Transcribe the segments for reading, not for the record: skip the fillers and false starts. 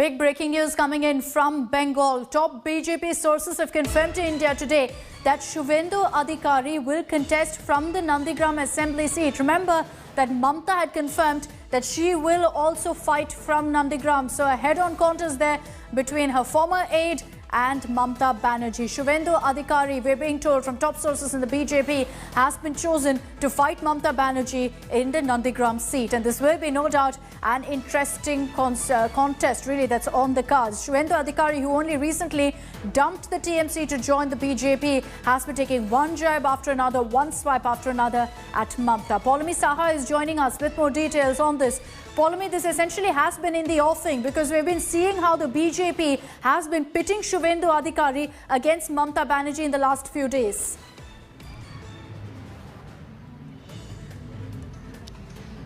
Big breaking news coming in from Bengal. Top BJP sources have confirmed to India today that Shubhendu Adhikari will contest from the Nandigram assembly seat. Remember that Mamta had confirmed that she will also fight from Nandigram. So a head-on contest there between her former aide and Mamta Banerjee. Shubhendu Adhikari, we're being told from top sources in the BJP, has been chosen to fight Mamta Banerjee in the Nandigram seat. And this will be no doubt an interesting contest, really, that's on the cards. Shubhendu Adhikari, who only recently dumped the TMC to join the BJP, has been taking one jab after another, one swipe after another at Mamta. Poulami Saha is joining us with more details on this. Poulami, this essentially has been in the offing because we've been seeing how the BJP has been pitting Shubhendu Adhikari against Mamta Banerjee in the last few days.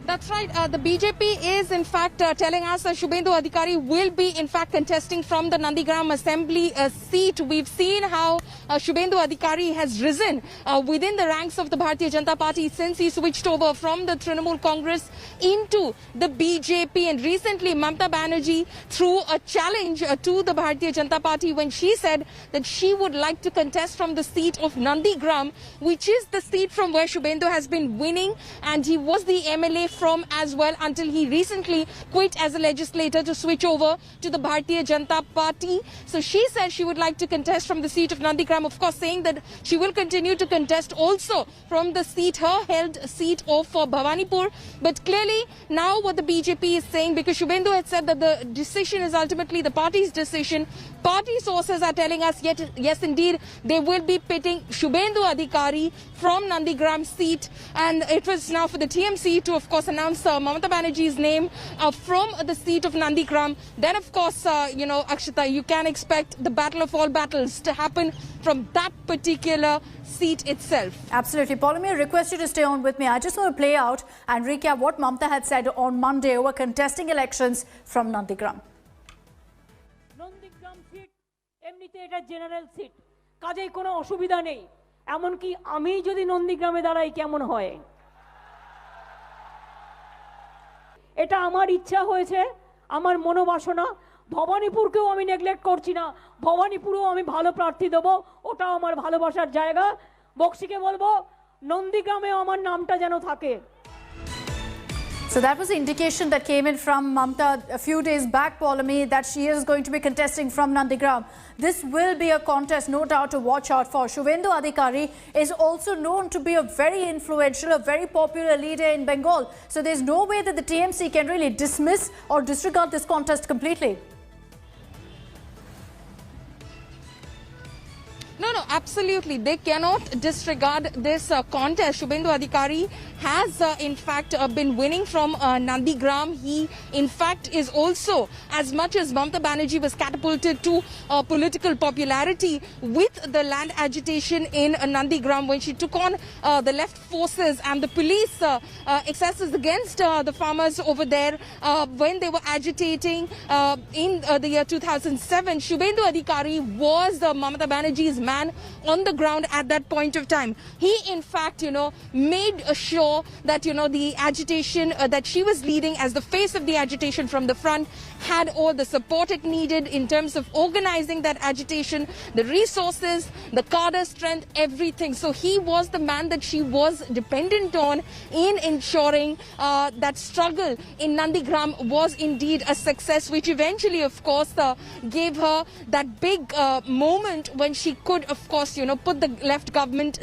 That's right. The BJP is in fact telling us that Shubhendu Adhikari will be in fact contesting from the Nandigram assembly seat. We've seen how Shubhendu Adhikari has risen within the ranks of the Bharatiya Janata Party since he switched over from the Trinamool Congress into the BJP. And recently Mamta Banerjee threw a challenge to the Bharatiya Janata Party when she said that she would like to contest from the seat of Nandigram, which is the seat from where Shubhendu has been winning, and he was the MLA from as well until he recently quit as a legislator to switch over to the Bharatiya Janata Party. So she said she would like to contest from the seat of Nandigram, of course saying that she will continue to contest also from the seat, her held seat of Bhawanipur. But clearly now what the BJP is saying, because Shubhendu had said that the decision is ultimately the party's decision, party sources are telling us yes indeed they will be pitting Shubhendu Adhikari from Nandigram seat, and it was now for the TMC to of course announce Mamata Banerjee's name from the seat of Nandigram. Then of course Akshita, you can expect the battle of all battles to happen from that particular seat itself. Absolutely. Poulami, I request you to stay on with me. I just want to play out and recap what Mamta had said on Monday over contesting elections from Nandigram. Nandigram seat এমনিতে এটা general seat, কাজেই কোনো অসুবিধা নেই। এমনকি আমি যদি নন্দীগ্রামে দাঁড়াই কেমন হয়, এটা আমার ইচ্ছা হয়েছে, আমার মনোবাসনা। ভবানীপুরকেও আমি নেগলেক্ট করছি না, ভবানীপুরেও আমি ভালো প্রার্থী দেব, ওটাও আমার ভালোবাসার জায়গা। বক্সিকে বলবো নন্দীগ্রামেও আমার নামটা যেন থাকে। So that was the indication that came in from Mamta a few days back, Poulami, that she is going to be contesting from Nandigram. This will be a contest, no doubt, to watch out for. Shubhendu Adhikari is also known to be a very influential, a very popular leader in Bengal. So there's no way that the TMC can really dismiss or disregard this contest completely. No, absolutely. They cannot disregard this contest. Shubhendu Adhikari has in fact been winning from Nandigram. He in fact is also, as much as Mamta Banerjee was catapulted to political popularity with the land agitation in Nandigram when she took on the left forces and the police excesses against the farmers over there when they were agitating in the year 2007. Shubhendu Adhikari was Mamata Banerjee's man on the ground at that point of time. He in fact made sure that the agitation that she was leading as the face of the agitation from the front had all the support it needed in terms of organizing that agitation, the resources, the cadre strength, everything. So he was the man that she was dependent on in ensuring that struggle in Nandigram was indeed a success, which eventually of course gave her that big moment when she could of course put the left government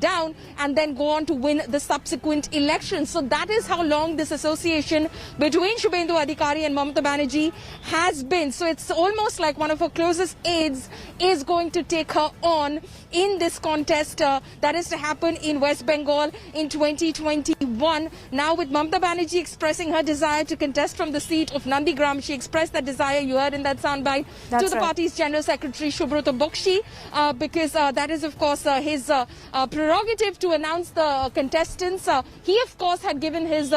down and then go on to win the subsequent elections. So that is how long this association between Shubhendu Adhikari and Mamata Banerjee has been. So it's almost like one of her closest aides is going to take her on in this contest that is to happen in West Bengal in 2021. Now with Mamata Banerjee expressing her desire to contest from the seat of Nandigram, she expressed that desire, you heard in that soundbite, to the party's General Secretary Subrata Bakshi, because that is of course his prerogative to announce the contestants. He of course had given his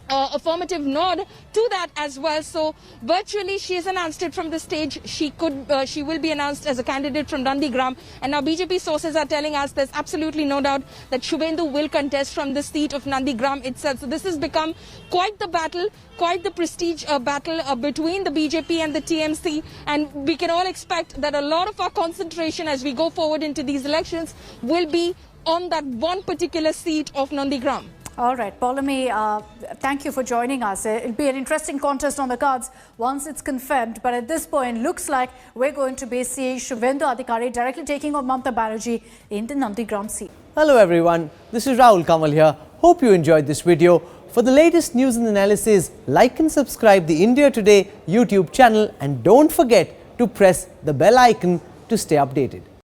affirmative nod to that as well. So virtually she has announced it from the stage. She will be announced as a candidate from Nandigram, and now BJP sources are telling us there's absolutely no doubt that Shubhendu will contest from the seat of Nandigram itself. So this has become quite the battle, quite the prestige battle between the BJP and the TMC, and we can all expect that a lot of our concentration as we go forward into these elections will be on that one particular seat of Nandigram. All right, Poulami, thank you for joining us. It'll be an interesting contest on the cards once it's confirmed. But at this point, looks like we're going to be seeing Shubhendu Adhikari directly taking on Mamta Banerjee in the Nandigram seat. Hello everyone, this is Rahul Kamal here. Hope you enjoyed this video. For the latest news and analysis, like and subscribe the India Today YouTube channel, and don't forget to press the bell icon to stay updated.